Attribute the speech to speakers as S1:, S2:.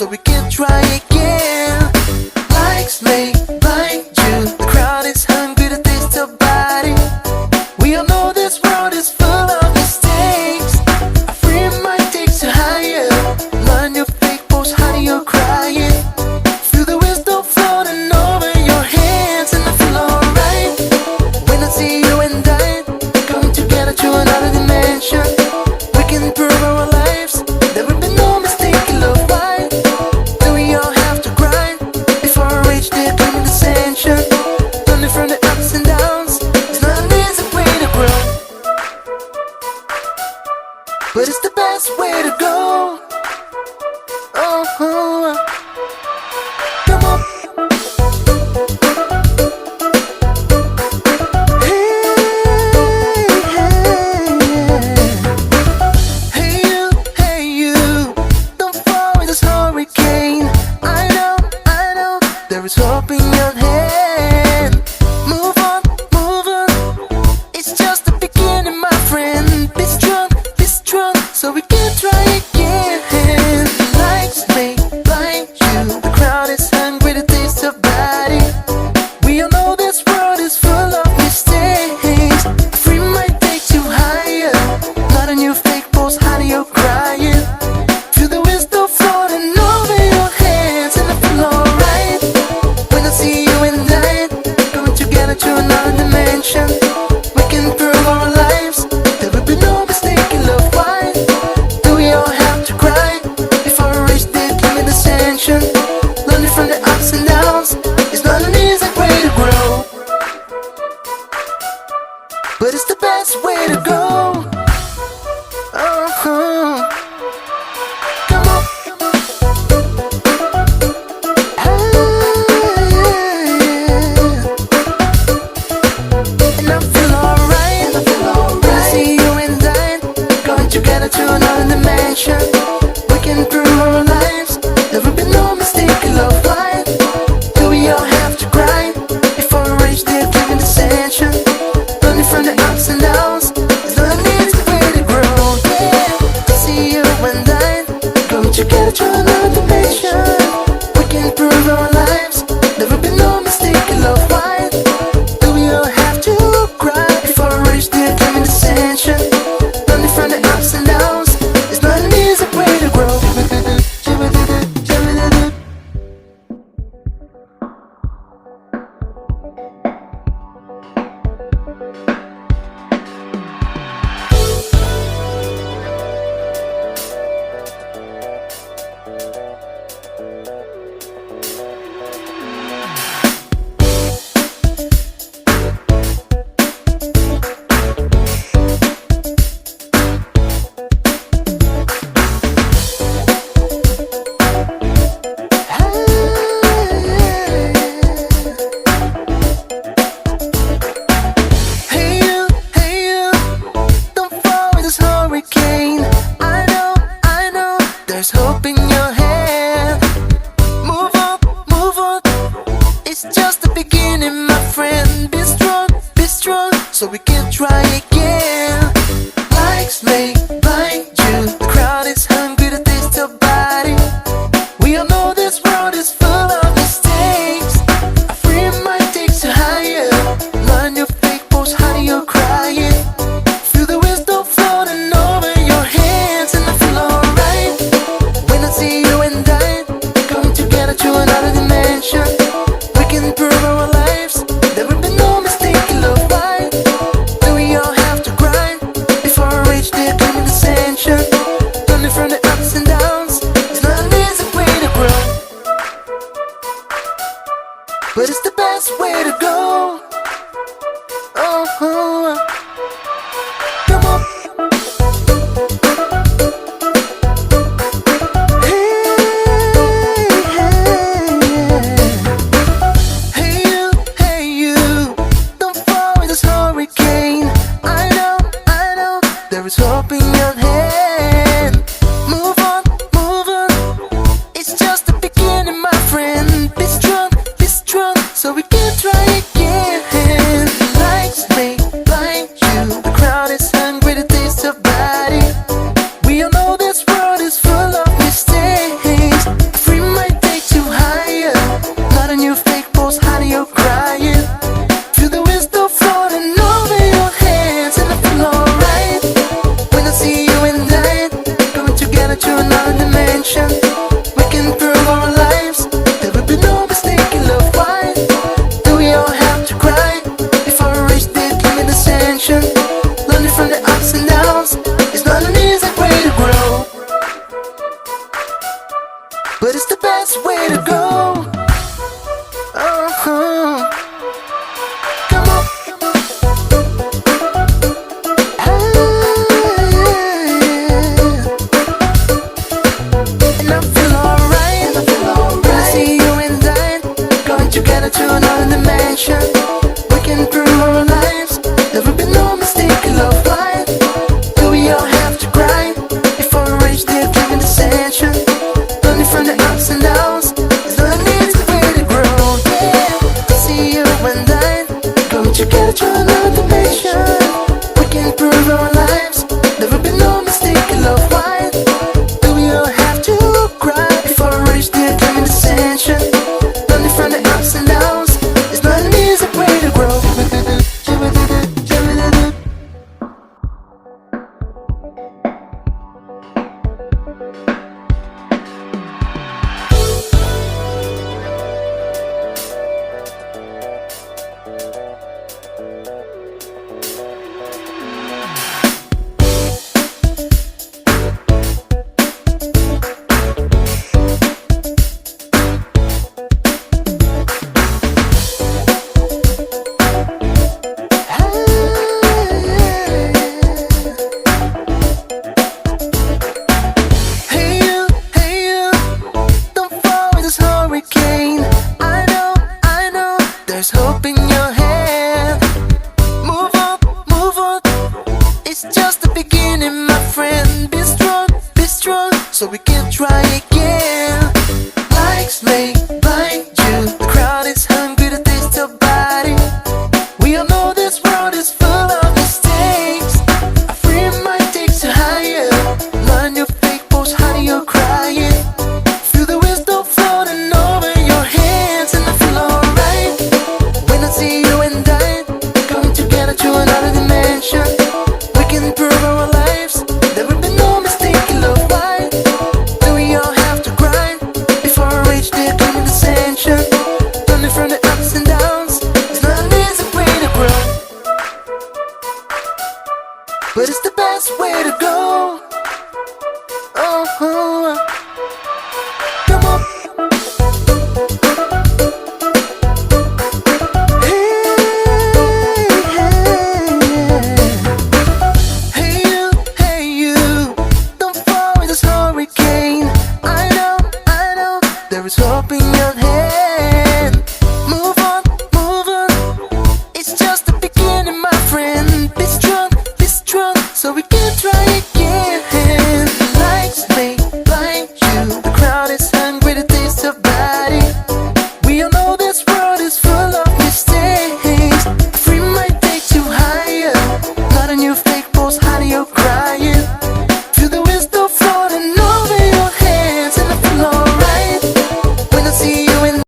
S1: so we can try again. Likes may blind you, the crowd is hungry to taste your body. We all know this world is full of mistakes. A free mind takes you higher. Learn your fake post, honey, you're crying. Feel the wisdom floating over your hands, and I feel alright when I see you and I coming together to another dimension. We can improve our lives. There will be no mistake in love. Why do we all have to grind before we reach the claiming ascension? Learning from the ups and downs, it's not an easy way to grow, but it's the best way to go. Oh, come on. Hey you, don't fall in this hurricane. I know, there is hope in your hand. Move on, it's just the beginning, my friend. Be strong, so we can try again. Lights may blind you, the crowd is hungry to taste your body. We all know this world is full of mistakes. A free mind takes you higher. Not a new fake post, honey, you're crying. Feel the wisdom floating over your hands, and I feel alright when I see you and I coming together to another dimension. We can improve our lives. There will be no mistake in love. Why do we all have to cry before we reach the claiming ascension? Learning from the ups and downs, it's not an easy way to grow, but it's the best way to go. Oh, come on. And I feel alright when I see you and I going together to another dimension. We can improve our lives. There will be no mistake in love. Why do we all have to cry before we reach the claiming ascension? Learning from the ups and downs, it's not an easy way to grow. Yeah, I see you and I going together to another dimension. We can improve our lives. There will be no mistake in love. Why do we all have to cry before we reach the claiming ascension? Learning from the ups and downs, it's not an easy just the beginning, my friend. Be strong, so we can try again. Likes may blind you, the crowd is hungry to taste your body. We all know this world is full of mistakes. A free mind takes you higher. Learn your fake post, how you're crying. Feel the wisdom floating over your hands, and I feel alright when I see you and I coming together to another dimension. We can improve our lives. There will be no mistake in love. Why do we all have to grind before we reach the coming ascension? Learning from the ups and downs. It's not an easy way to grow, but it's the best way to go. Oh.